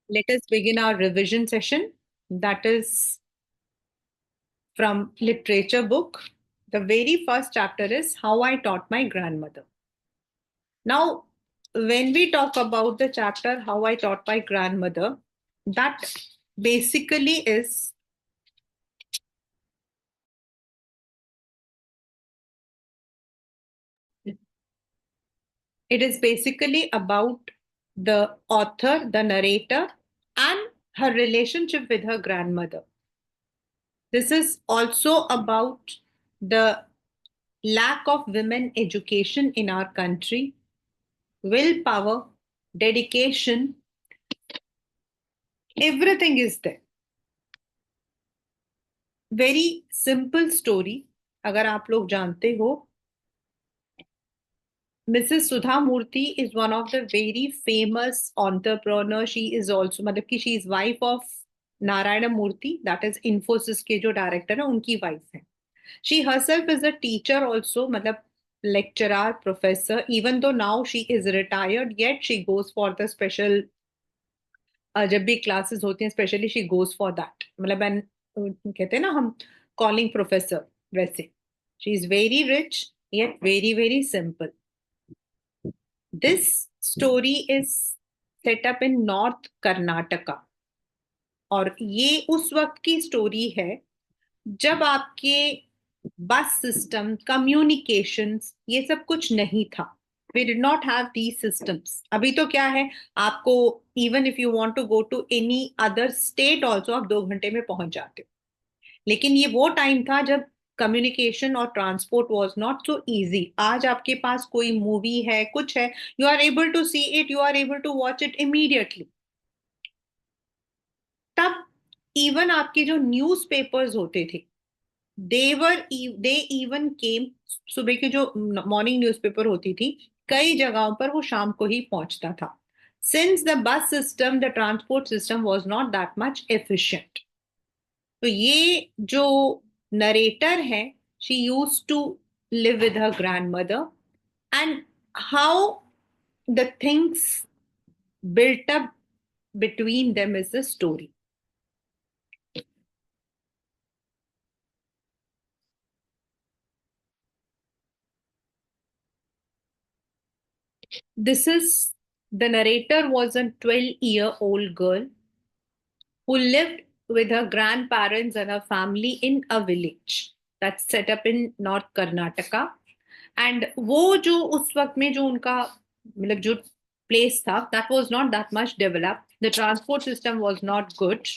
Let us begin our revision session. That is from literature book. The very first chapter is How I Taught My Grandmother. Now, when we talk about the chapter How I Taught My Grandmother, that basically is it is basically about the author, the narrator, and her relationship with her grandmother. This is also about the lack of women education in our country, willpower, dedication, everything is there. Very simple story. अगर आप लोग जानते हो, Mrs Sudha Murthy is one of the very famous entrepreneur. She is also मतलब कि she is wife of Narayana Murthy, that is Infosys के जो director है उनकी वाइफ है. She herself is a teacher also, मतलब lecturer, professor. Even though now she is retired, yet she goes for the special जब भी क्लासेस होती हैं specially she goes for that. मतलब कहते हैं ना हम कॉलिंग प्रोफेसर, वैसे she is very rich yet very very simple. This story is set up in north Karnataka. और ये उस वक्त की स्टोरी है जब आपके बस सिस्टम, कम्युनिकेशंस, ये सब कुछ नहीं था. We did not have these systems. अभी तो क्या है, आपको even if you want to go to any other state also आप 2 घंटे में पहुंच जाते हो. लेकिन ये वो टाइम था जब कम्युनिकेशन और transport was not so easy. आज आपके पास कोई मूवी है, कुछ है, you are able to see it, you are able to watch it immediately. तब इवन आपके जो न्यूज पेपर्स होते थे, दे इवन केम. सुबह की जो मॉर्निंग न्यूज़पेपर होती थी, कई जगहों पर वो शाम को ही पहुंचता था. Since the bus system, the transport system was not that much efficient. तो ये जो नरेटर है, she use to live with her grandmother, and how the things built up between them is the story. This is the narrator was a 12-year-old girl who lived with her grandparents and her family in a village that's set up in North Karnataka. And वो जो उस वक्त में जो उनका मतलब जो place था, that was not that much developed. The transport system was not good.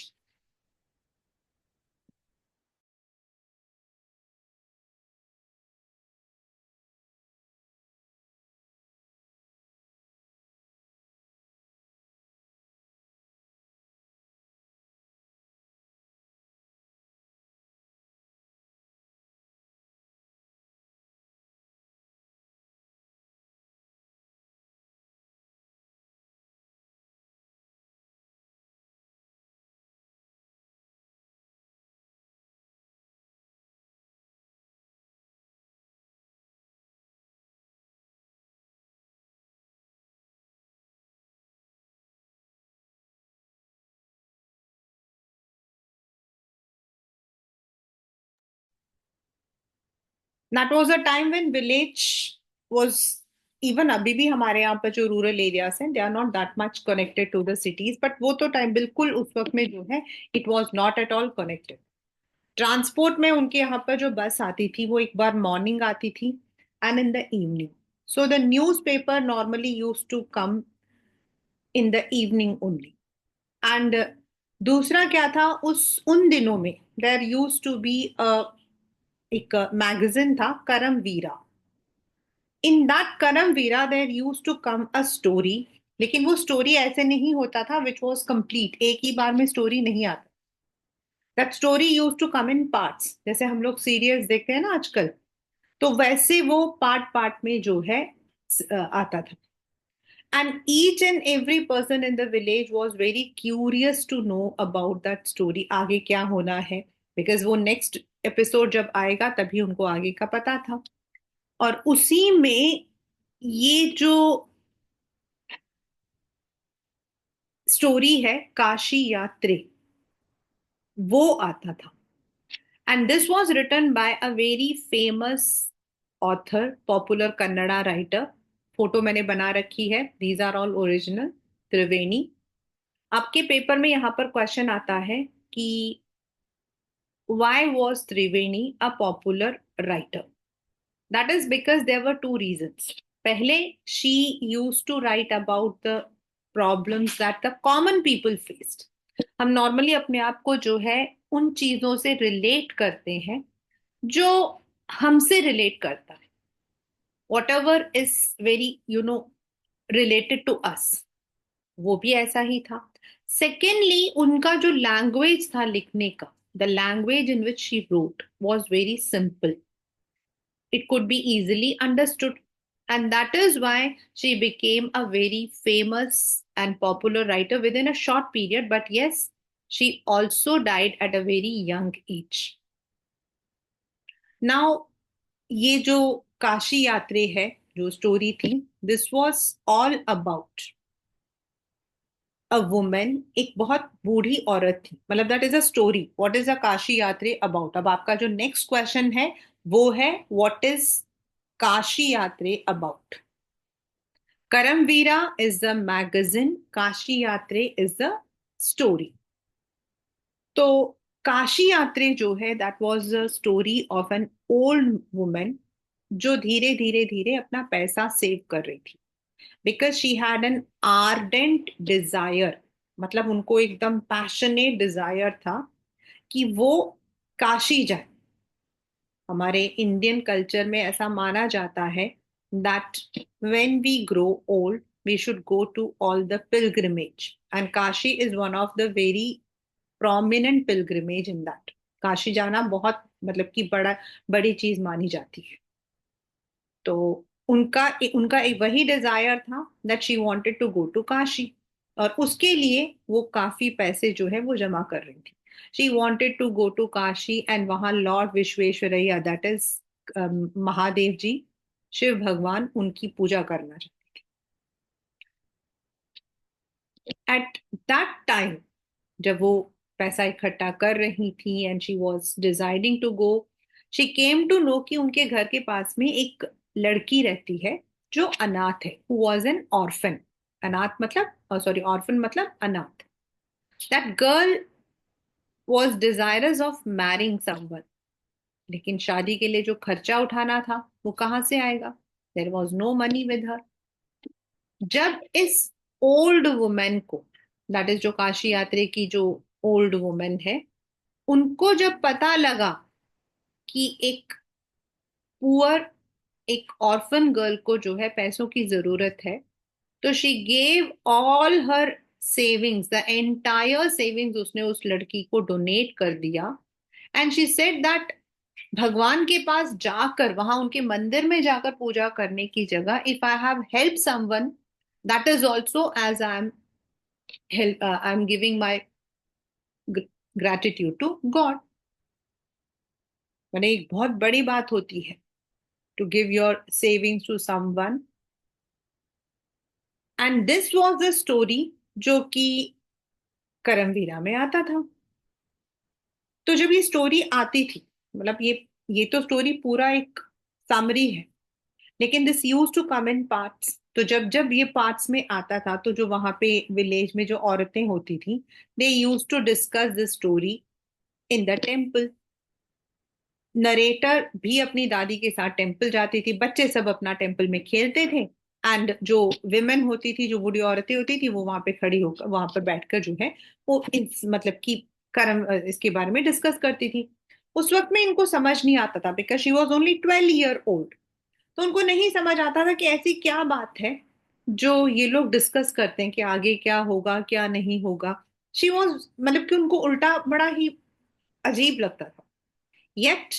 That was a time when village was, even अभी भी हमारे यहाँ पर जो रूरल एरियाज हैं, they are not that much connected to the cities. But वो तो time बिल्कुल उस वक्त में जो है, it was not at all connected. Transport में उनके यहाँ पर जो बस आती थी वो एक बार मॉर्निंग आती थी and in the evening. So the newspaper normally use to come in the evening only. And दूसरा क्या था, उस उन दिनों में देयर यूज टू बी एक मैगजीन था, Karma Veera. In that Karma Veera there use to come a story. लेकिन वो स्टोरी ऐसे नहीं होता था विच वॉज कंप्लीट, एक ही बार में स्टोरी नहीं आता. That story use to come in parts, जैसे हम लोग सीरियल्स देखते हैं ना आजकल, तो वैसे वो पार्ट पार्ट में जो है आता था. And each and every person in the village was very curious to know about that story, आगे क्या होना है. बिकॉज वो नेक्स्ट एपिसोड जब आएगा तभी उनको आगे का पता था. और उसी में ये जो स्टोरी है काशी यात्रे, वो आता था। And this was written by a very famous author, popular Kannada writer. Photo मैंने बना रखी है, these are all original. Triveni. आपके पेपर में यहाँ पर क्वेश्चन आता है कि why was Triveni a popular writer? That is because there were two reasons. पहले, she used to write about the problems that the common people faced. हम normally अपने आप को जो है उन चीजों से रिलेट करते हैं जो हमसे रिलेट करता है, whatever is very related to us, वो भी ऐसा ही था। सेकेंडली, उनका जो लैंग्वेज था लिखने का, the language in which she wrote was very simple, it could be easily understood, and that is why she became a very famous and popular writer within a short period. But yes, she also died at a very young age. Now, ये जो काशी यात्रे है, जो story थी, this was all about a women, एक बहुत बूढ़ी औरत थी, मतलब that is a story. What is a Kashi यात्रे अबाउट? अब आपका जो नेक्स्ट क्वेश्चन है वो है, व्हाट इज काशी यात्रे about? Karamveera is the magazine, Kashi Yatre is the story. तो काशी यात्रे जो है, that was a story of an old woman जो धीरे धीरे धीरे अपना पैसा सेव कर रही थी, because she had an ardent desire, मतलब उनको एकदम पैशनेट डिजायर था कि वो काशी जाए। हमारे इंडियन कल्चर में ऐसा माना जाता है that when we grow old we should go to all the pilgrimage, and Kashi is one of the very prominent pilgrimage in that. Kashi जाना बहुत, मतलब कि बड़ी चीज मानी जाती है। तो उनका उनका एक वही डिजायर था that she wanted to go to Kashi, और उसके लिए वो काफी पैसे जो है वो जमा कर रही थी। She wanted to go to Kashi, and वहां lord Visvesvaraya, that is Mahadev ji, Shiv भगवान, उनकी पूजा करना चाहती थी। एट दैट टाइम, जब वो पैसा इकट्ठा कर रही थी and she was deciding to go, she came to know कि उनके घर के पास में एक लड़की रहती है जो अनाथ है, हु वॉज एन ऑर्फन। अनाथ मतलब, सॉरी, ऑर्फन मतलब अनाथ। That girl was desirous of marrying someone, लेकिन शादी के लिए जो खर्चा उठाना था वो कहाँ से आएगा? There was no money with her. जब इस ओल्ड वुमेन को, दैट इज जो काशी यात्रे की जो ओल्ड वुमेन है, उनको जब पता लगा कि एक पुअर, एक ऑर्फन गर्ल को जो है पैसों की जरूरत है, तो she gave all her savings, the entire savings उसने उस लड़की को डोनेट कर दिया। एंड शी सेड दैट भगवान के पास जाकर, वहां उनके मंदिर में जाकर पूजा करने की जगह, if I have help someone, that is also as I am giving my gratitude to God. मैंने एक बहुत बड़ी बात होती है to give your savings to someone, and this was the story जो कि करमवीरा में आता था। तो जब ये स्टोरी आती थी, मतलब ये तो स्टोरी पूरा एक समरी है, लेकिन this use to come in parts. तो जब जब ये पार्ट्स में आता था, तो जो वहां पे विलेज में जो औरतें होती थी, they use to discuss this story in the temple. Narrator भी अपनी दादी के साथ टेम्पल जाती थी, बच्चे सब अपना टेम्पल में खेलते थे, एंड जो विमेन होती थी, जो बूढ़ी औरतें होती थी, वो वहां पे खड़ी होकर, वहां पर बैठकर जो है वो इस मतलब कि कर्म इसके बारे में डिस्कस करती थी। उस वक्त में इनको समझ नहीं आता था, because she was only 12 year old। तो उनको नहीं समझ आता था कि ऐसी क्या बात है जो ये लोग डिस्कस करते हैं कि आगे क्या होगा क्या नहीं होगा। शी वॉज, मतलब कि उनको उल्टा बड़ा ही अजीब लगता था। Yet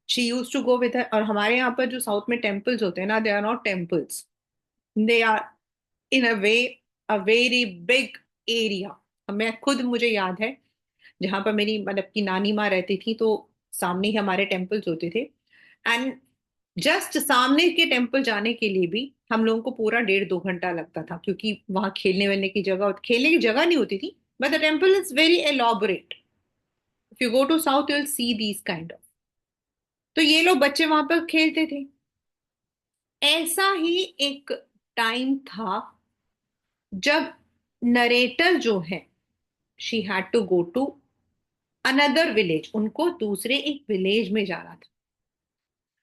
she use to go with her. और हमारे यहाँ पर जो साउथ में टेम्पल्स होते हैं ना, they are not temples, they are in a way a very big area. मैं खुद, मुझे याद है, जहां पर मेरी मतलब की नानी माँ रहती थी, तो सामने ही हमारे टेम्पल्स होते थे, एंड जस्ट सामने के टेम्पल जाने के लिए भी हम लोगों को पूरा 1.5-2 घंटा लगता था, क्योंकि वहां खेलने वेलने की जगह, खेलने की जगह नहीं होती थी, but the temple is very elaborate. If you go to south you will see these kind of. तो ये लोग बच्चे वहां पर खेलते थे। ऐसा ही एक टाइम था जब नरेटर जो है, she had to go to another village, उनको दूसरे एक विलेज में जाना था।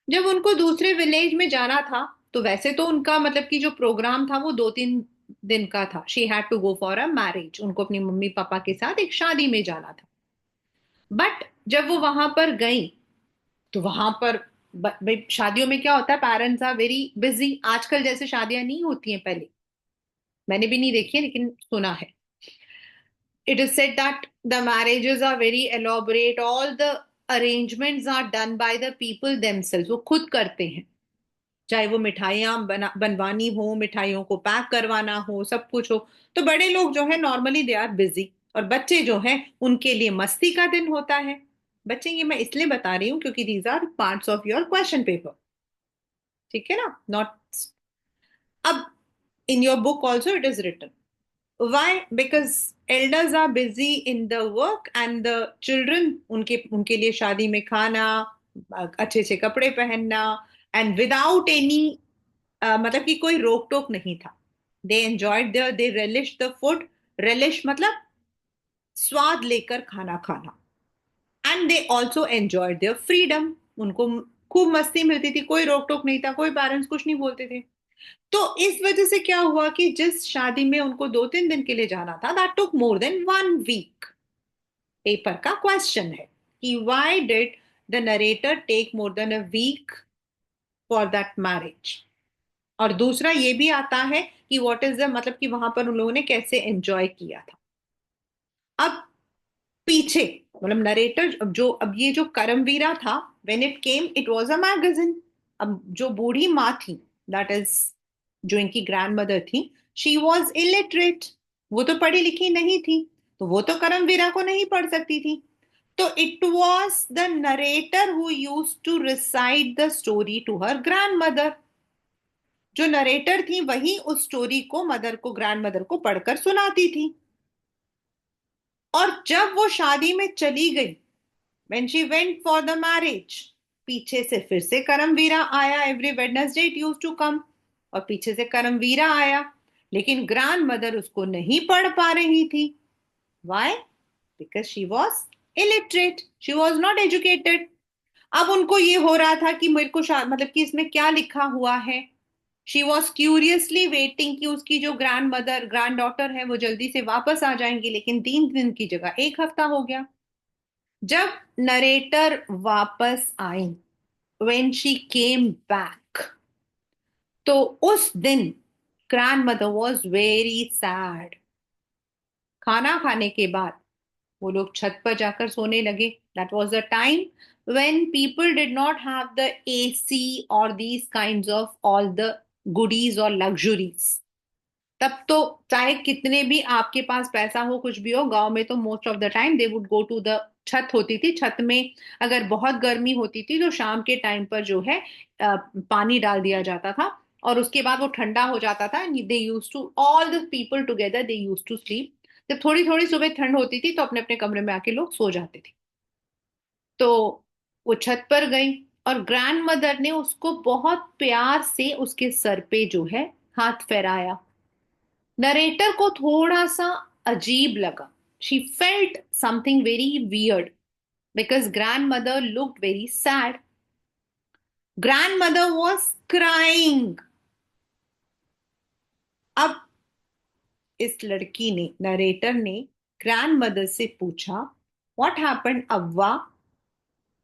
जब उनको दूसरे विलेज में जाना था, तो वैसे तो उनका मतलब कि जो प्रोग्राम था वो 2-3 दिन का था। She had to go for a marriage, उनको अपनी मम्मी पापा के साथ एक शादी में जाना था। बट जब वो वहां पर गई, तो वहां पर भाई शादियों में क्या होता है, पेरेंट्स आर वेरी बिजी। आजकल जैसे शादियां नहीं होती हैं पहले, मैंने भी नहीं देखी है लेकिन सुना है। It is said that the marriages are very elaborate. All the arrangements are done by the people themselves. वो खुद करते हैं, चाहे वो मिठाइयाँ बनवानी हो, मिठाइयों को पैक करवाना हो, सब कुछ हो। तो बड़े लोग जो है नॉर्मली दे आर बिजी, और बच्चे जो हैं उनके लिए मस्ती का दिन होता है। बच्चे, ये मैं इसलिए बता रही हूँ क्योंकि these are parts of your question paper. ठीक है ना? नॉट अब in your book also it is written. Why? Because elders are busy in the work and the children, उनके उनके लिए शादी में खाना, अच्छे अच्छे कपड़े पहनना, एंड विदाउट एनी मतलब कि कोई रोक टोक नहीं था। They enjoyed they relish the food. Relish मतलब स्वाद लेकर खाना खाना। And they also enjoyed their freedom. उनको खूब मस्ती मिलती थी, कोई रोक टोक नहीं था, कोई पेरेंट्स कुछ नहीं बोलते थे। तो इस वजह से क्या हुआ कि जिस शादी में उनको 2-3 दिन के लिए जाना था, that took more than 1 week. Paper का क्वेश्चन है कि why did the narrator take more than a week for that marriage. और दूसरा ये भी आता है कि व्हाट इज द मतलब कि वहां पर उन लोगों ने कैसे एंजॉय किया था। अब पीछे मतलब नरेटर, अब ये जो करमवीरा था, when it came it was a magazine. अब जो बूढ़ी माँ थी, दैट इज जो इनकी ग्रैंड मदर थी, शी वॉज इलिटरेट। वो तो पढ़ी लिखी नहीं थी, तो वो तो करमवीरा को नहीं पढ़ सकती थी। तो it was the narrator who use to recite the story to her grandmother. जो नरेटर थी वही उस स्टोरी को मदर को, ग्रैंड मदर को पढ़कर सुनाती थी। और जब वो शादी में चली गई, when she went for the marriage, पीछे से फिर से करमवीरा आया। Every Wednesday it use to come. और पीछे से करमवीरा आया, लेकिन ग्रैंड मदर उसको नहीं पढ़ पा रही थी। Why? Because she was illiterate, she was not educated. अब उनको ये हो रहा था कि मेरे को मतलब कि इसमें क्या लिखा हुआ है। शी वॉज क्यूरियसली वेटिंग कि उसकी जो ग्रैंड मदर, ग्रैंड डॉटर है, वो जल्दी से वापस आ जाएंगी, लेकिन 3 दिन की जगह 1 हफ्ता हो गया। जब नरेटर वापस आई, when she came back, तो उस दिन grand mother was very sad. खाना खाने के बाद वो लोग छत पर जाकर सोने लगे। That was the time when people did not have the AC or these kinds of all the goodies or luxuries. तब तो चाहे कितने भी आपके पास पैसा हो, कुछ भी हो, गांव में तो most of the time they would go to the छत होती थी। छत में अगर बहुत गर्मी होती थी तो शाम के टाइम पर जो है पानी डाल दिया जाता था, और उसके बाद वो ठंडा हो जाता था। They use to all the people together they use to sleep. जब थोड़ी थोड़ी सुबह ठंड होती थी तो अपने अपने कमरे में आके लोग सो जाते थे। तो वो छत पर गई, और ग्रैंड मदर ने उसको बहुत प्यार से उसके सर पे जो है हाथ फेराया। नरेटर को थोड़ा सा अजीब लगा। She felt something very weird because grand mother looked very sad. Grand mother was crying. अब इस लड़की ने, नरेटर ने ग्रैंड मदर से पूछा, व्हाट हैपेंड अव्वा।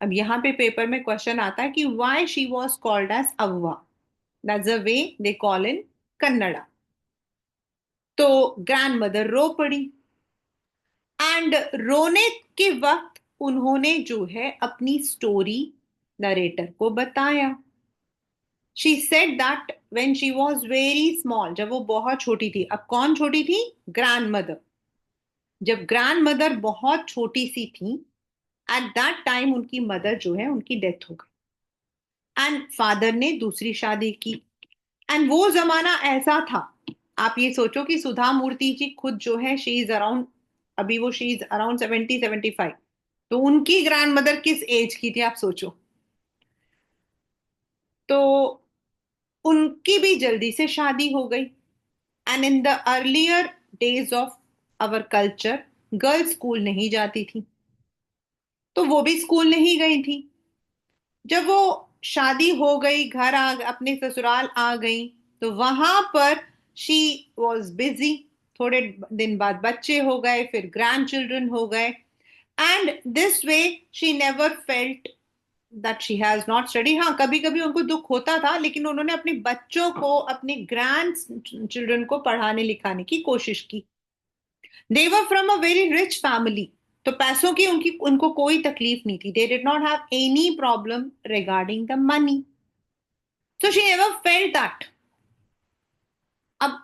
अब यहाँ पे पेपर में क्वेश्चन आता है कि why she was called as Avva. That's the way they call in Kannada. तो ग्रैंड मदर रो पड़ी, एंड रोने के वक्त उन्होंने जो है अपनी स्टोरी नरेटर को बताया। She said that when she was very small, जब वो बहुत छोटी थी। अब कौन छोटी थी? Grand mother. जब ग्रैंड मदर बहुत छोटी सी थी, एट दैट टाइम उनकी मदर जो है उनकी डेथ हो गई, एंड फादर ने दूसरी शादी की। एंड वो जमाना ऐसा था, आप ये सोचो कि सुधा मूर्ति जी खुद जो है शी इज अराउंड, अभी वो शी इज अराउंड 70-75, तो उनकी ग्रैंड मदर किस एज की थी आप सोचो। तो उनकी भी जल्दी से शादी हो गई। And in the earlier days of our culture girls school नहीं जाती थी, तो वो भी स्कूल नहीं गई थी। जब वो शादी हो गई, घर आ अपने ससुराल आ गई, तो वहां पर शी वॉज बिजी। थोड़े दिन बाद बच्चे हो गए, फिर ग्रैंड चिल्ड्रन हो गए, and this way she never felt that she has not study. हाँ, कभी कभी उनको दुख होता था, लेकिन उन्होंने अपने बच्चों को, अपने ग्रैंड चिल्ड्रन को पढ़ाने लिखाने की कोशिश की। They were from a very rich family, तो पैसों की उनकी उनको कोई तकलीफ नहीं थी। They did not have any problem regarding the money, so she never felt that. अब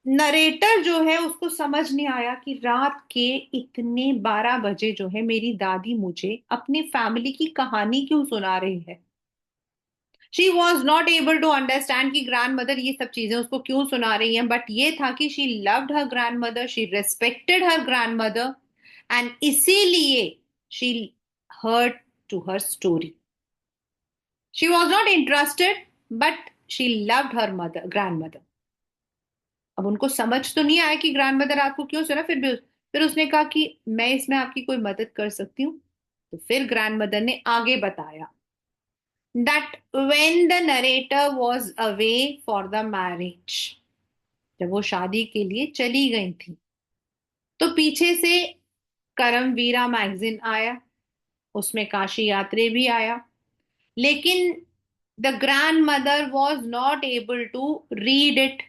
नरेटर जो है उसको समझ नहीं आया कि रात के इतने 12 बजे जो है मेरी दादी मुझे अपनी फैमिली की कहानी क्यों सुना रही है। She was not able to understand कि ग्रैंड मदर ये सब चीजें उसको क्यों सुना रही हैं, बट ये था कि she loved her grandmother, she respected her grandmother, and इसीलिए she hurt to her story. She was not interested, but she loved her mother, grandmother. अब उनको समझ तो नहीं आया कि ग्रैंड मदर आपको क्यों सुना, फिर उसने कहा कि मैं इसमें आपकी कोई मदद कर सकती हूँ। तो फिर ग्रैंड मदर ने आगे बताया that when the narrator was away for the marriage, जब वो शादी के लिए चली गई थी, तो पीछे से करमवीरा मैगजीन आया, उसमें काशी यात्रे भी आया, लेकिन the grandmother was not able to read it.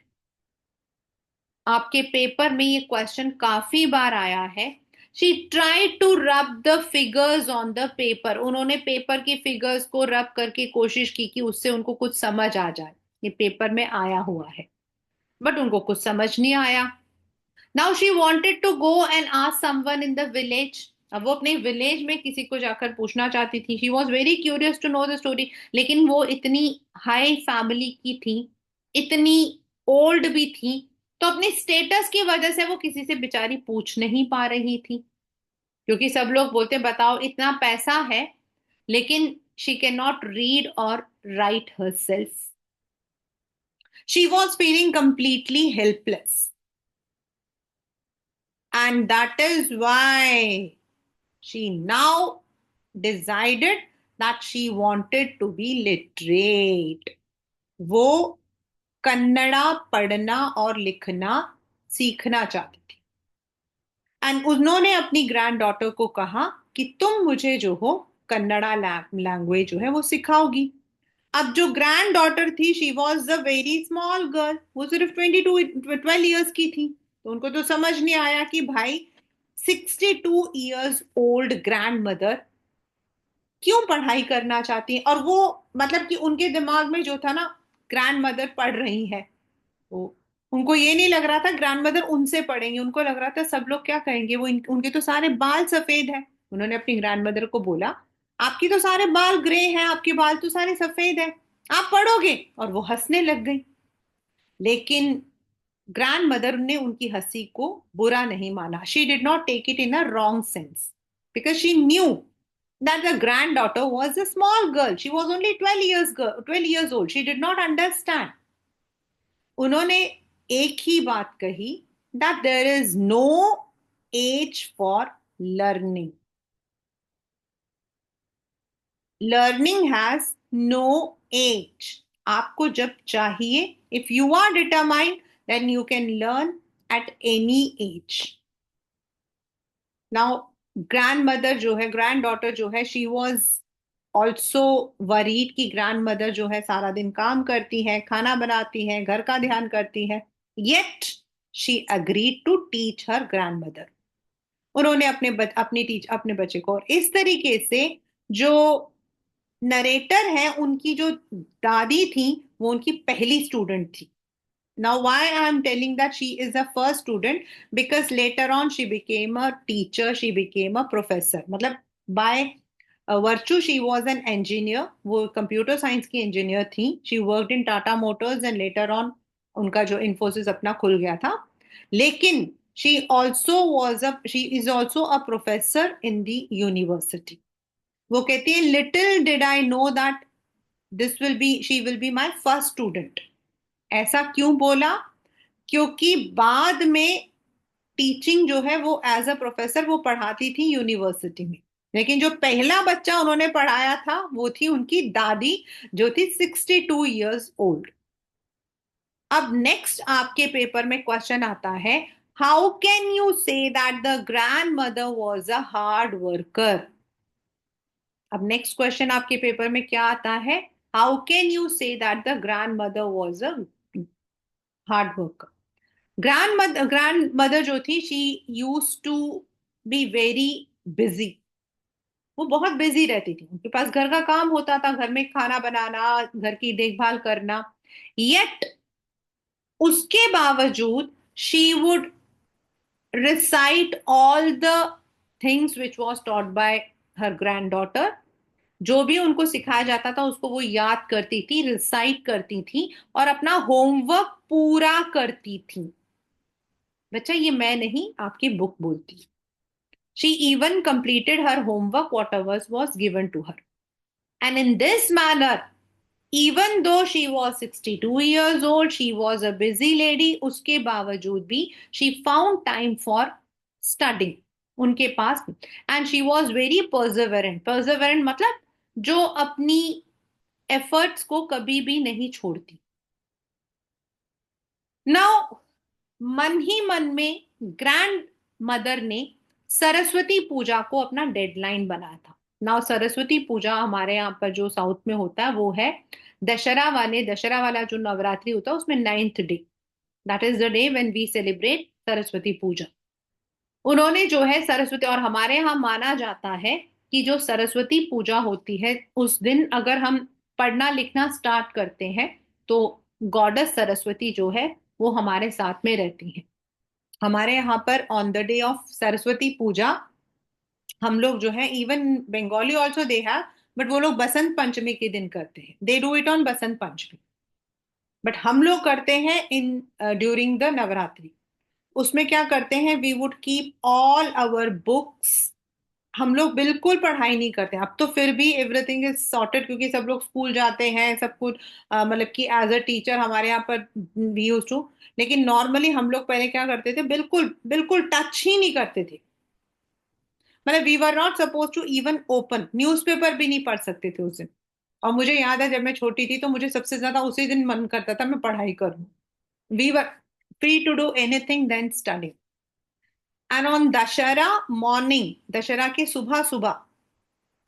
आपके पेपर में ये क्वेश्चन काफी बार आया है। She tried to rub the figures on the paper, उन्होंने पेपर की फिगर्स को रब करके कोशिश की कि उससे उनको कुछ समझ आ जाए, ये पेपर में आया हुआ है, बट उनको कुछ समझ नहीं आया। Now she wanted to go and ask someone in the village. अब वो अपने विलेज में किसी को जाकर पूछना चाहती थी, she was very curious to know the story, लेकिन वो इतनी हाई फैमिली की थी, इतनी ओल्ड भी थी, तो अपने स्टेटस की वजह से वो किसी से बेचारी पूछ नहीं पा रही थी, क्योंकि सब लोग बोलते बताओ इतना पैसा है, लेकिन शी कैन नॉट रीड और right her self. She was feeling completely helpless, and that is why she now decided that she wanted to be literate. वो कन्नड़ा पढ़ना और लिखना सीखना चाहती थी, एंड उन्होंने अपनी ग्रैंड डॉटर को कहा कि तुम मुझे जो हो कन्नड़ा लैंग्वेज जो है वो सिखाओगी। अब जो ग्रैंड डॉटर थी she was a very small girl, वो सिर्फ 12 ईयर्स की थी, तो उनको तो समझ नहीं आया कि भाई 62 ईयर्स ओल्ड ग्रैंड मदर क्यों पढ़ाई करना चाहती है। और वो मतलब कि उनके दिमाग में जो था ना, ग्रैंड मदर पढ़ रही है, वो उनको ये नहीं लग रहा था ग्रैंड मदर उनसे पढ़ेंगे, उनको लग रहा था सब लोग क्या कहेंगे, वो उनके तो सारे बाल सफेद हैं। उन्होंने अपनी ग्रैंड मदर को बोला आपकी तो सारे बाल ग्रे हैं, आपके बाल तो सारे सफेद हैं, आप पढ़ोगे। और वो हंसने लग गई, लेकिन ग्रैंड मदर ने उनकी हंसी को बुरा नहीं माना। She did not take it in a wrong sense, because she knew that the granddaughter was a small girl. She was only 12 years old. She did not understand. उन्होंने एक ही बात कही that there is no age for learning. Learning has no age. आपको जब चाहिए, if you are determined, then you can learn at any age. Now, grandmother जो है, granddaughter जो है, she was ऑल्सो वरीड की ग्रैंड मदर जो है सारा दिन काम करती है, खाना बनाती है, घर का ध्यान करती है, yet she agreed to teach her grandmother. उन्होंने अपने बच्चे को, और इस तरीके से जो नरेटर है उनकी जो दादी थी वो उनकी पहली स्टूडेंट थी। Now, why I am telling that she is a first student? Because later on she became a teacher, she became a professor. मतलब by virtue, she was an engineer, वो कंप्यूटर साइंस की engineer थी. She worked in Tata Motors and later on उनका जो इन्फोसिस अपना खुल गया था. लेकिन she is also a professor in the university. वो कहती है, little did I know that she will be my first student. ऐसा क्यों बोला? क्योंकि बाद में टीचिंग जो है वो एज अ प्रोफेसर वो पढ़ाती थी यूनिवर्सिटी में. लेकिन जो पहला बच्चा उन्होंने पढ़ाया था वो थी उनकी दादी, जो थी 62 years ओल्ड. अब नेक्स्ट आपके पेपर में क्वेश्चन आता है, how can you say that the grandmother was a hard worker. अब नेक्स्ट क्वेश्चन आपके पेपर में क्या आता है, how can you say that the grandmother was a hard worker. Grandmother जो थी, she use to be very busy. वो बहुत बिजी रहती थी, उनके पास घर का काम होता था, घर में खाना बनाना, घर की देखभाल करना. येट उसके बावजूद she would recite all the things which was taught by her granddaughter. जो भी उनको सिखाया जाता था उसको वो याद करती थी, रिसाइट करती थी और अपना होमवर्क पूरा करती थी. बच्चा, ये मैं नहीं, आपकी बुक बोलती. She even completed her homework whatever was given to her. And in this manner, even though she was 62 years old, she was a busy lady, उसके बावजूद भी she found time for studying. उनके पास, and she was very perseverant. Perseverant मतलब जो अपनी efforts को कभी भी नहीं छोड़ती. नाउ मन ही मन में ग्रैंड मदर ने सरस्वती पूजा को अपना डेडलाइन बनाया था. नाउ सरस्वती पूजा हमारे यहाँ पर जो साउथ में होता है वो है दशहरा वाला जो नवरात्रि होता है उसमें 9th day, that is the day when we celebrate Saraswati Puja. उन्होंने जो है सरस्वती, और हमारे यहाँ माना जाता है कि जो सरस्वती पूजा होती है उस दिन अगर हम पढ़ना लिखना स्टार्ट करते हैं तो गॉडेस सरस्वती जो है वो हमारे साथ में रहती है. हमारे यहाँ पर on the day of Saraswati Puja हम लोग जो है, even Bengali also they have, but वो लोग बसंत पंचमी के दिन करते हैं, they do it on Basant Panchami. But हम लोग करते हैं इन ड्यूरिंग द नवरात्रि. उसमें क्या करते हैं, we would keep all our books. हम लोग बिल्कुल पढ़ाई नहीं करते. अब तो फिर भी एवरीथिंग इज सॉर्टेड क्योंकि सब लोग स्कूल जाते हैं, सब कुछ मतलब कि एज अ टीचर हमारे यहाँ पर भी यूज टू. लेकिन नॉर्मली हम लोग पहले क्या करते थे, बिल्कुल बिल्कुल टच ही नहीं करते थे. मतलब we were not suppose to even open newspaper भी नहीं पढ़ सकते थे उस दिन. और मुझे याद है जब मैं छोटी थी तो मुझे सबसे ज्यादा उसी दिन मन करता था मैं पढ़ाई करूं. We were free to do anything then study. And on Dussehra morning, Dussehra की सुबह सुबह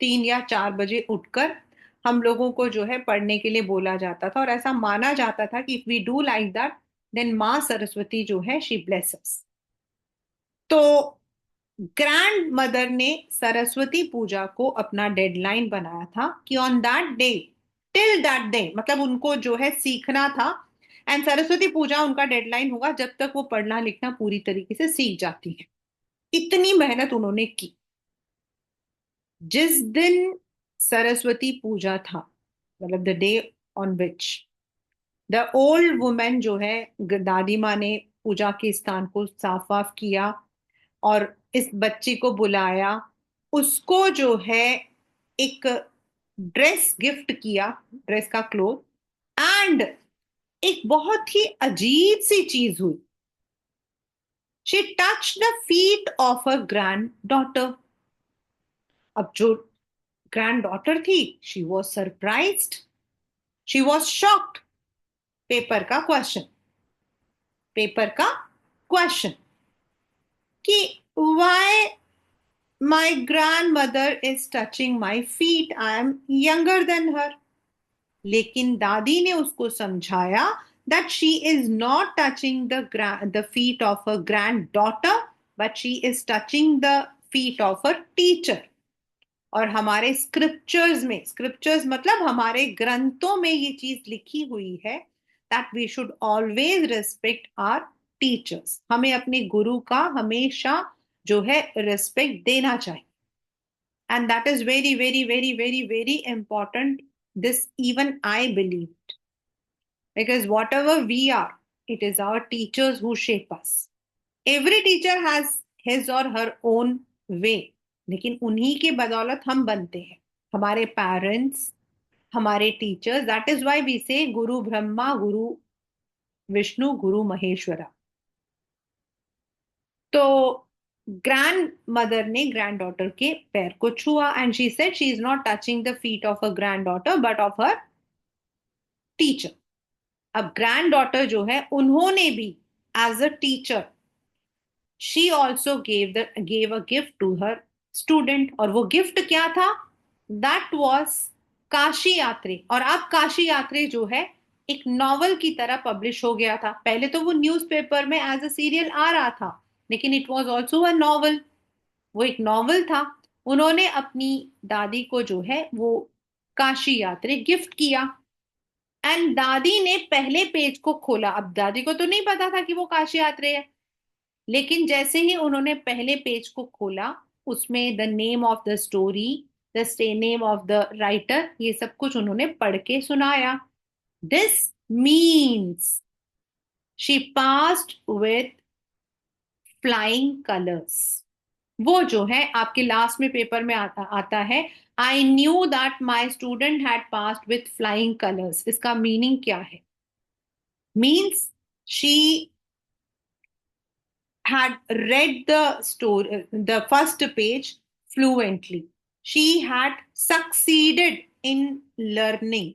3 या 4 बजे उठकर हम लोगों को जो है पढ़ने के लिए बोला जाता था. और ऐसा माना जाता था कि if we do like that then माँ सरस्वती जो है शी ब्लेसेस. तो ग्रैंड मदर ने सरस्वती पूजा को अपना डेडलाइन बनाया था कि on that day, till that day, मतलब उनको जो है सीखना था. एंड सरस्वती पूजा उनका डेडलाइन होगा जब तक वो पढ़ना लिखना पूरी तरीके से सीख जाती है. इतनी मेहनत उन्होंने की. जिस दिन सरस्वती पूजा था, मतलब the day on which the old women जो है, दादी माँ ने पूजा के स्थान को साफ वाफ किया और इस बच्ची को बुलाया, उसको जो है एक ड्रेस गिफ्ट किया, ड्रेस का क्लोथ. एंड एक बहुत ही अजीब सी चीज हुई. She touch the feet of a grand daughter. अब जो ग्रैंड डॉटर थी, she was surprised, she was shocked. Paper का क्वेश्चन, पेपर का क्वेश्चन कि Y my grandmother is touching my feet, I am younger than her. लेकिन दादी ने उसको समझाया that she is not touching the feet of her granddaughter, but she is touching the feet of her teacher. और हमारे scriptures में, scriptures मतलब हमारे ग्रंथों में ये चीज लिखी हुई है that we should always respect our teachers. हमें अपने गुरु का हमेशा जो है रिस्पेक्ट देना चाहिए. And that is very, very, very, very, very important. This even I believed. Because whatever we are, it is our teachers who shape us. Every teacher has his or her own way. लेकिन उन्हीं के बदौलत हम बनते हैं. हमारे parents, हमारे teachers. That is why we say guru Brahma, guru Vishnu, guru Maheshwara. तो ग्रैंड मदर ने ग्रैंड डॉटर के पैर को छुआ and she said she is not touching the feet of a granddaughter but of her teacher. अब ग्रैंड डॉटर जो है उन्होंने भी as a teacher she also gave a gift to her student. और वो गिफ्ट क्या था? That was Kashi यात्री. और अब काशी यात्री जो है एक नॉवल की तरह पब्लिश हो गया था. पहले तो वो न्यूज़पेपर में एज अ सीरियल आ रहा था, लेकिन it was also a novel. वो एक नॉवल था. उन्होंने अपनी दादी को जो है वो काशी यात्री गिफ्ट किया. एंड दादी ने पहले पेज को खोला. अब दादी को तो नहीं पता था कि वो काशी यात्री है, लेकिन जैसे ही उन्होंने पहले पेज को खोला, उसमें the name of the story, the name of the writer, ये सब कुछ उन्होंने पढ़ के सुनाया. This means she passed with flying colours. वो जो है आपके लास्ट में पेपर में आता है, I knew that my student had passed with flying colours. इसका मीनिंग क्या है? Means she had read the story, the first page fluently. She had succeeded in learning,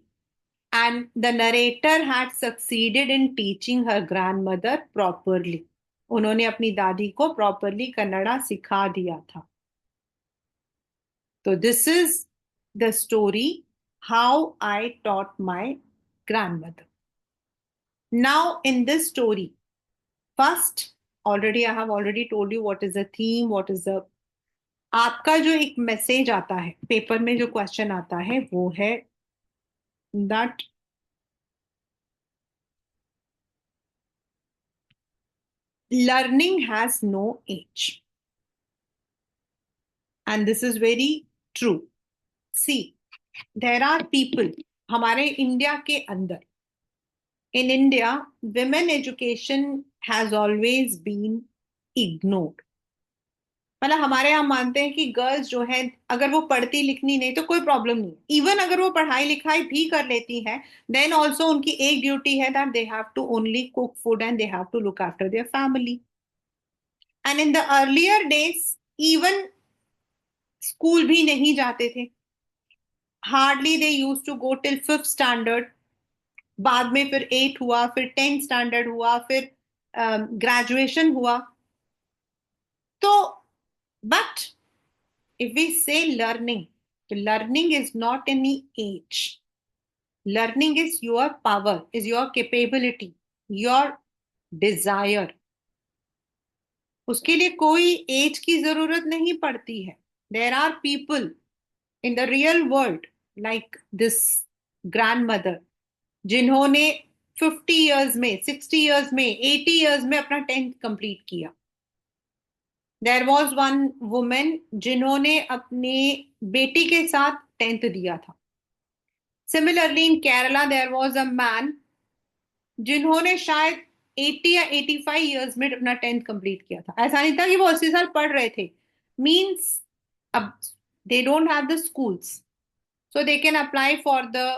and the narrator had succeeded in teaching her grandmother properly. उन्होंने अपनी दादी को properly Kannada सिखा दिया था. तो this is the story how I taught my grandmother. Now in this story, first, already I have already told you what is the theme, what is the, आपका जो एक मैसेज आता है पेपर में, जो क्वेश्चन आता है वो है that learning has no age. And this is very true. See, there are people हमारे इंडिया के अंदर, in India women education has always been ignored. मतलब हमारे यहाँ मानते हैं कि गर्ल्स जो है अगर वो पढ़ती लिखनी नहीं तो कोई प्रॉब्लम नहीं. इवन अगर वो पढ़ाई लिखाई भी कर लेती हैं, देन ऑल्सो उनकी एक ड्यूटी है that they have to only cook food and they have to look after their family. And in the earlier days even school भी नहीं जाते थे. Hardly they use to go till fifth standard. बाद में फिर eight हुआ, फिर tenth standard हुआ, फिर ग्रेजुएशन हुआ. तो but if we say learning, learning is not any age. Learning is your power, is your capability, your desire. उसके लिए कोई एज की जरूरत नहीं पड़ती है. There are people in the real world like this grandmother जिन्होंने 50 years में, 60 years में, 80 years में अपना 10th कंप्लीट किया. देयर वॉज वन वुमेन जिन्होंने अपने बेटी के साथ 10th दिया था. Similarly in Kerala there was a man जिन्होंने शायद 80 या 85 years में अपना 10th कंप्लीट किया था. ऐसा नहीं था कि वो 80 साल पढ़ रहे थे. मीन्स अब they don't have the schools, so they can apply for the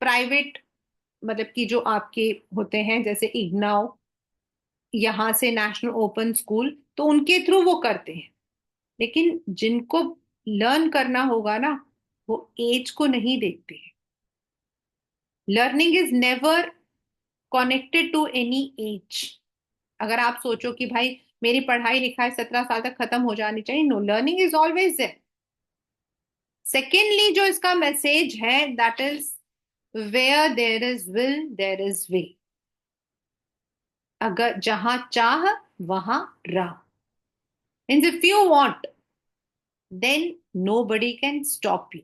private, मतलब कि जो आपके होते हैं जैसे इग्नाओ, यहाँ से नेशनल ओपन स्कूल, तो उनके थ्रू वो करते हैं. लेकिन जिनको लर्न करना होगा ना, वो एज को नहीं देखते हैं. Learning is never connected to any age. अगर आप सोचो कि भाई मेरी पढ़ाई लिखाई 17 साल तक खत्म हो जानी चाहिए, no, learning is always there. Secondly जो इसका मैसेज है that is where there is will there is way. अगर जहां चाह वहां राह. Means if you want then nobody can stop you.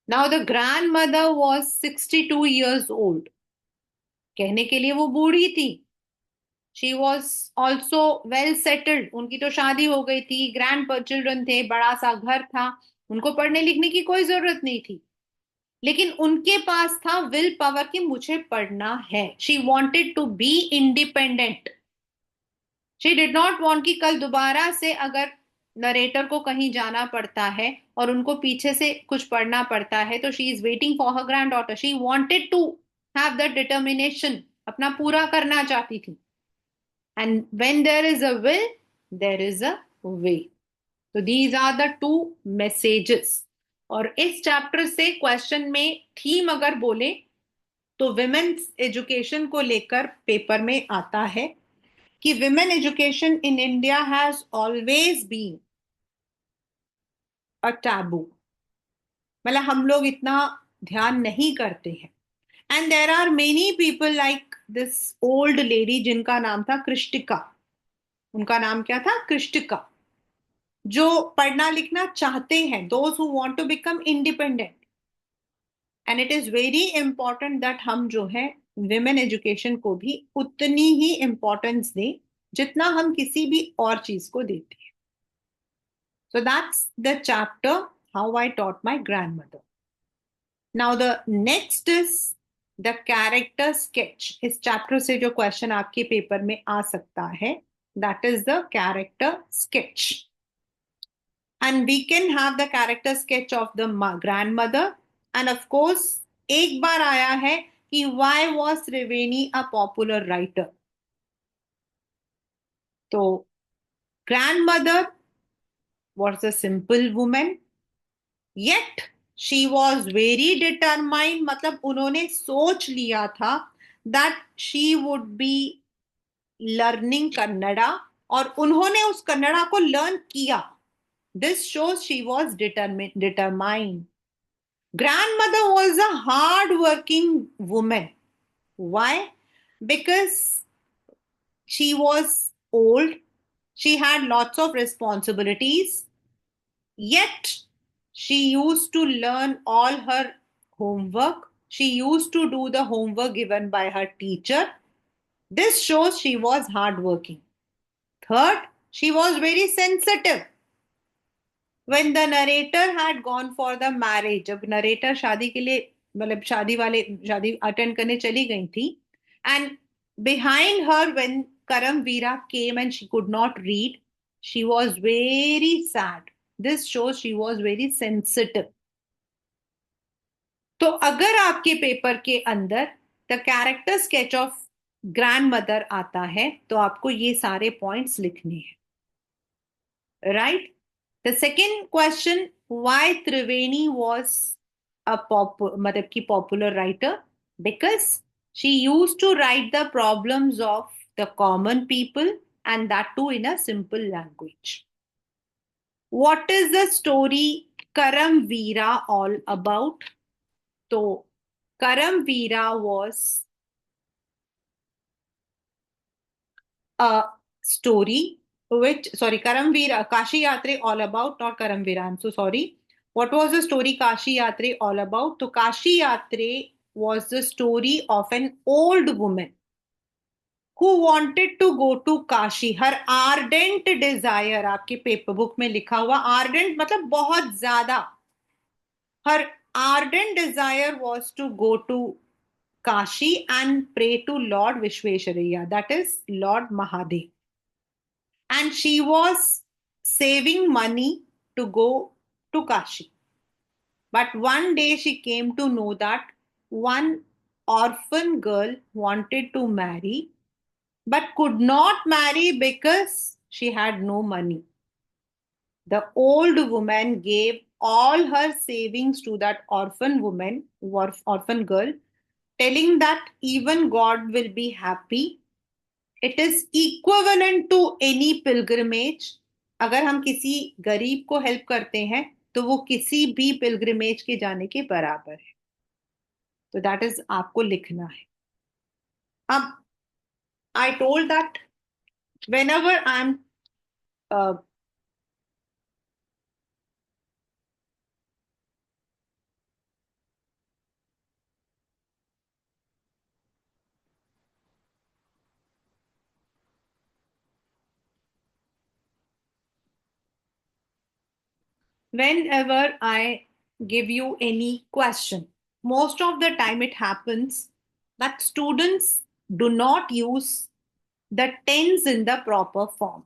Now the grandmother was 62 years old. कहने के लिए वो बूढ़ी थी. She was also well settled. उनकी तो शादी हो गई थी, ग्रैंड चिल्ड्रन थे, बड़ा सा घर था. उनको पढ़ने लिखने की कोई जरूरत नहीं थी, लेकिन उनके पास था विल पावर कि मुझे पढ़ना है। She wanted to be independent. She did not want कि कल दोबारा से अगर नरेटर को कहीं जाना पड़ता है और उनको पीछे से कुछ पढ़ना पड़ता है, तो she is waiting for her granddaughter. She wanted to have the determination, अपना पूरा करना चाहती थी। And when there is a will, there is a way. तो these are the two messages. और इस चैप्टर से क्वेश्चन में थीम अगर बोले तो विमेन्स एजुकेशन को लेकर पेपर में आता है कि women education in India has always been a taboo. मतलब हम लोग इतना ध्यान नहीं करते हैं। And there are many people like this old lady जिनका नाम था कृष्टिका। उनका नाम क्या था? कृष्टिका। जो पढ़ना लिखना चाहते हैं, those who want to become independent. And it is very important that हम जो है विमेन एजुकेशन को भी उतनी ही इंपॉर्टेंस दें जितना हम किसी भी और चीज को देते हैं। So that's the chapter how I taught my grand mother. Now the next is the character sketch. इस चैप्टर से जो क्वेश्चन आपके पेपर में आ सकता है, that is the character sketch. And we can have the character sketch of the grandmother. And of course, एक बार आया है कि why was Triveni a popular writer? तो grandmother was a simple woman, yet she was very determined. मतलब उन्होंने सोच लिया था that she would be learning Kannada, और उन्होंने उस कन्नड़ा को लर्न किया। This shows she was determined. Grandmother was a hard-working woman. Why? Because she was old, she had lots of responsibilities, yet she used to learn all her homework. She used to do the homework given by her teacher. This shows she was hardworking. Third, she was very sensitive. When the narrator had gone for the marriage, जब narrator शादी के लिए, मतलब शादी attend करने चली गई थी, and behind her when Karamveera came and she could not read, she was very sad. This shows she was very sensitive. तो अगर आपके पेपर के अंदर the character sketch of grand mother आता है तो आपको ये सारे पॉइंट्स लिखने हैं, right? The second question, why Triveni was a मतलब की popular writer? Because she used to write the problems of the common people, and that too in a simple language. What is the story Karam Veera all about? So Karam Veera was a story which, sorry, Karamveer, Kashi Yatre all about, not Karamveer, I'm so sorry. What was the story Kashi Yatre all about? So Kashi Yatre was the story of an old woman who wanted to go to Kashi. Her ardent desire, आपके paper book में लिखा हुआ ardent मतलब बहुत ज्यादा. Her ardent desire was to go to Kashi and pray to Lord Vishveshwaraya, that is Lord Mahadev. And she was saving money to go to Kashi. But one day she came to know that one orphan girl wanted to marry but could not marry because she had no money. The old woman gave all her savings to that orphan girl, telling that even God will be happy. It is equivalent to any pilgrimage. अगर हम किसी गरीब को help करते हैं तो वो किसी भी पिलग्रिमेज के जाने के बराबर है। तो दैट इज आपको लिखना है। अब I told that when ever I am Whenever I give you any question, most of the time it happens that students do not use the tense in the proper form.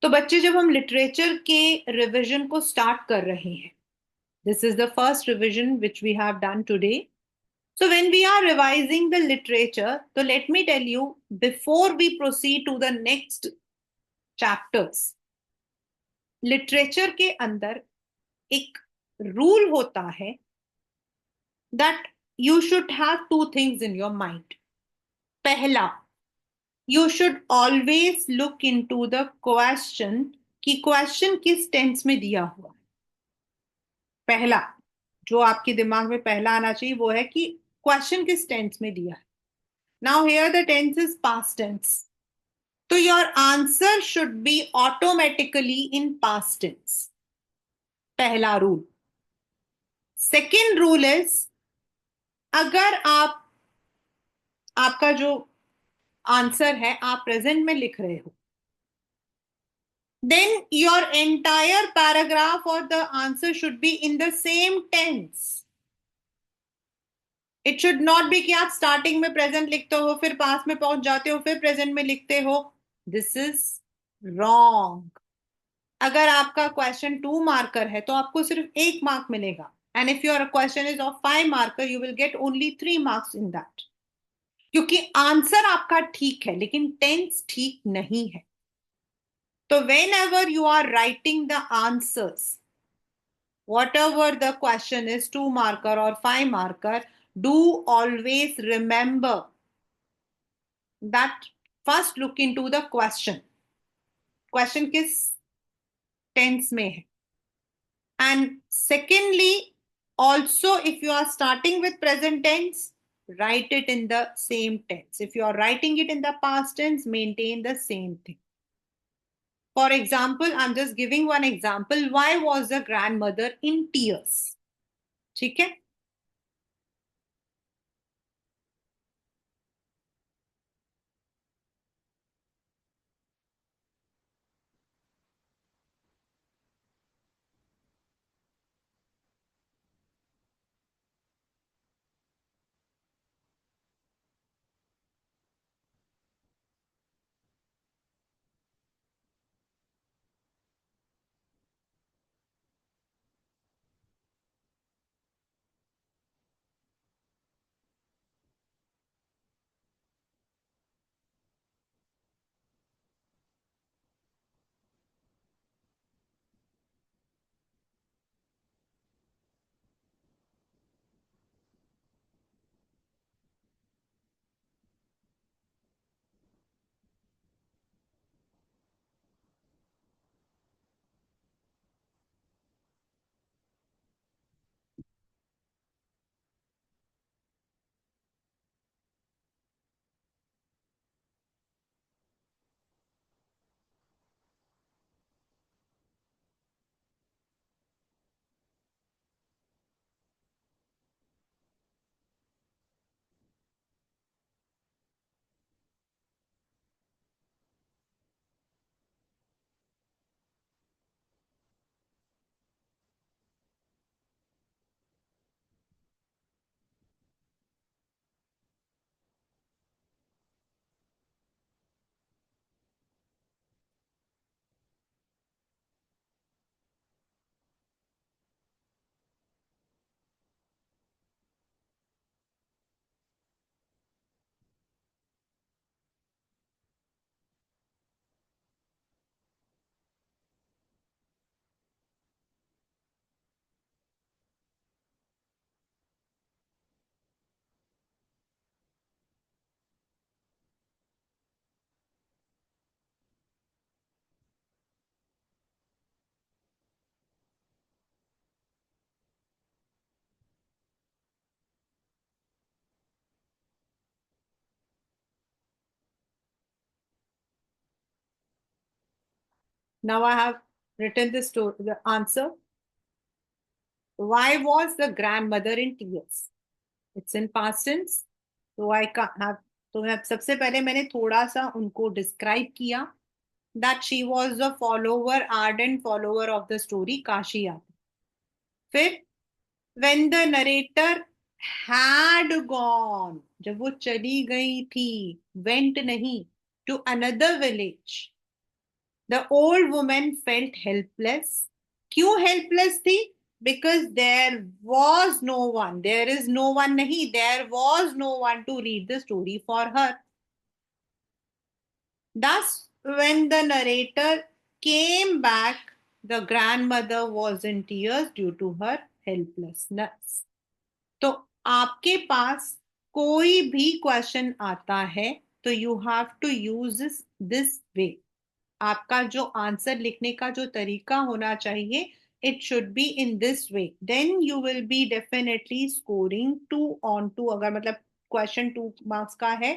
तो बच्चे जब हम literature के revision को start कर रहे हैं, this is the first revision which we have done today. So when we are revising the literature, so let me tell you, before we proceed to the next chapters, literature के अंदर एक rule होता है that you should have two things in your mind. पहला, you should always look into the question कि question किस tense में दिया हुआ है. पहला जो आपके दिमाग में पहला आना चाहिए वो है कि क्वेश्चन किस टेंस में दिया है. Now here the tense is past tense, so your answer should be automatically in past tense. पहला रूल. सेकेंड रूल इज, अगर आपका जो आंसर है आप प्रेजेंट में लिख रहे हो, then your entire paragraph or the answer should be in the same tense. It should not be कि आप स्टार्टिंग में प्रेजेंट लिखते हो फिर पास में पहुंच जाते हो फिर प्रेजेंट में लिखते हो. This is wrong. अगर आपका क्वेश्चन 2 मार्कर है तो आपको सिर्फ 1 मार्क मिलेगा. And if your question is of 5 marker you will get only 3 marks in that. क्योंकि आंसर आपका ठीक है लेकिन टेंस ठीक नहीं है. तो whenever you are writing the answers, whatever the question is, 2 marker or 5 marker, do always remember that first look into the question. Question किस tense में है. And secondly, also if you are starting with present tense, write it in the same tense. If you are writing it in the past tense, maintain the same thing. For example, I'm just giving one example. Why was the grandmother in tears? ठीक है. Now I have written the story, the answer. Why was the grandmother in tears? It's in past tense. So I have, तो मैं सबसे पहले मैंने थोड़ा सा उनको डिस्क्राइब किया that she was a follower, ardent follower of the story Kashi Yadav. फिर when the narrator had gone, जब वो चली गई थी, went नहीं, to another village, the old woman felt helpless. क्यों helpless थी? Because there was no one. There is no one नहीं. There was no one to read the story for her. Thus, when the narrator came back, the grandmother was in tears due to her helplessness. तो आपके पास कोई भी question आता है तो you have to use this way. आपका जो आंसर लिखने का जो तरीका होना चाहिए, it should be in this way. Then you will be definitely scoring 2 on 2. अगर मतलब क्वेश्चन 2 मार्क्स का है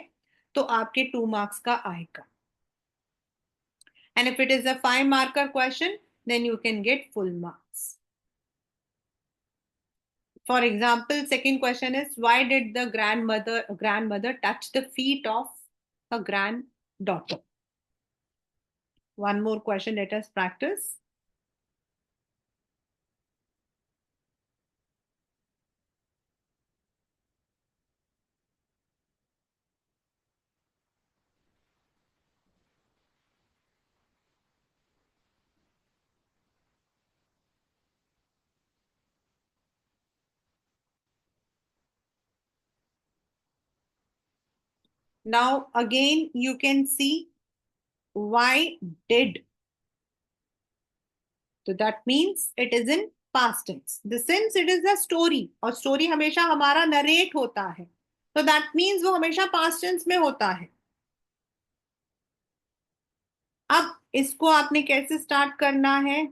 तो आपके 2 मार्क्स का आएगा. And if it is a 5 marker question, then you can get full marks. For example, second question is, why did the grandmother touch the feet of her granddaughter? One more question, let us practice. Now again you can see why did. So that means it is in past tense. The since it is a story और story हमेशा हमारा narrate होता है, तो that means वो हमेशा past tense में होता है. अब इसको आपने कैसे स्टार्ट करना है?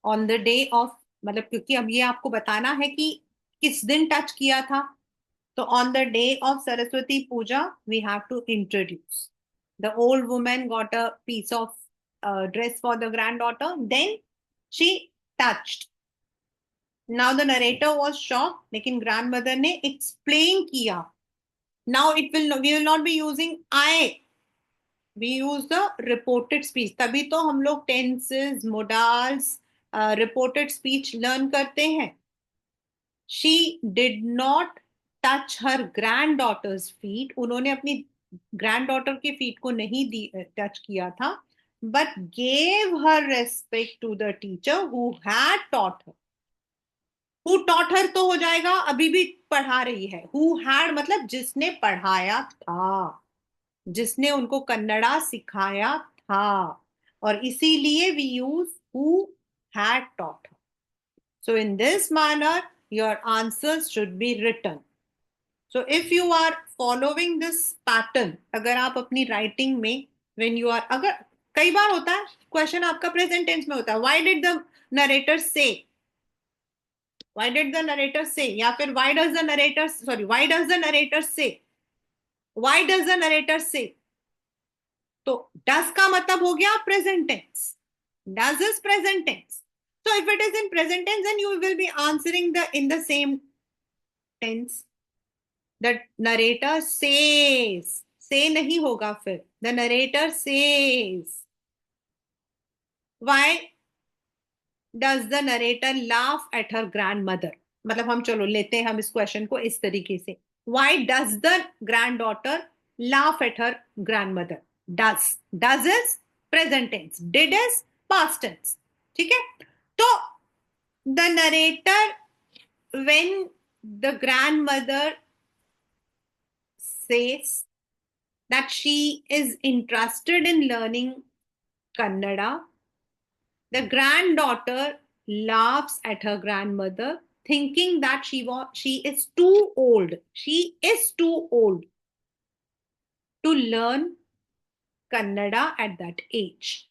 ऑन द डे ऑफ, मतलब क्योंकि अब ये आपको बताना है कि किस दिन टच किया था, तो on the day of Saraswati Puja we have to introduce. The old women got a piece of dress for the granddaughter, then she touched. Now the narrator was shock, लेकिन ग्रैंड मदर ने explain किया. Now it will we will not be using I, we use the reported speech. तभी तो हम लोग tenses, modals, reported speech learn करते हैं. She did not touch her grand daughters feet. उन्होंने अपनी ग्रैंड डॉटर के फीट को नहीं टच किया था, but gave her respect to the teacher who had taught her. Who taught her तो हो जाएगा, अभी भी पढ़ा रही है. हु हैड मतलब जिसने पढ़ाया था, जिसने उनको कन्नड़ा सिखाया था. और इसीलिए we use who had taught her. So in this manner, your answers should be written. So if you are following this pattern, अगर आप अपनी writing में when you are, अगर कई बार होता है क्वेश्चन आपका प्रेजेंट टेंस में होता है, why did the narrator say, why did the narrator say, या फिर why does the narrator, sorry, why does the narrator say, why does the narrator say, तो does का मतलब हो गया present tense, does is present tense. So if it is in present tense, then you will be answering the in the same tense. The narrator says, say नहीं होगा फिर, the narrator says, why does the narrator laugh at her grandmother, मतलब हम चलो लेते हैं हम इस क्वेश्चन को इस तरीके से, why does the granddaughter laugh at her grandmother, does is present tense, did is past tense. ठीक है, तो the narrator, when the grandmother says that she is interested in learning Kannada, the granddaughter laughs at her grandmother, thinking that she is too old. She is too old to learn Kannada at that age.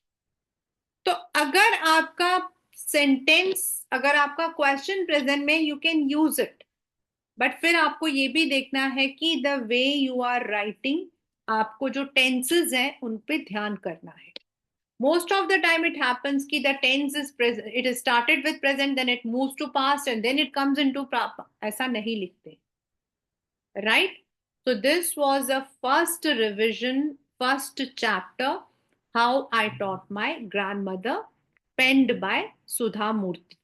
तो अगर आपका sentence, अगर आपका question present में, you can use it, but फिर आपको ये भी देखना है कि the way you are writing, आपको जो टेंसेस हैं उन पे ध्यान करना है. Most of the time it happens कि the tense is present, it is started with present, then it moves to past and then it comes into ऐसा नहीं लिखते, right? So this was a first revision, first chapter, how I taught my grandmother, penned by Sudha Murthy.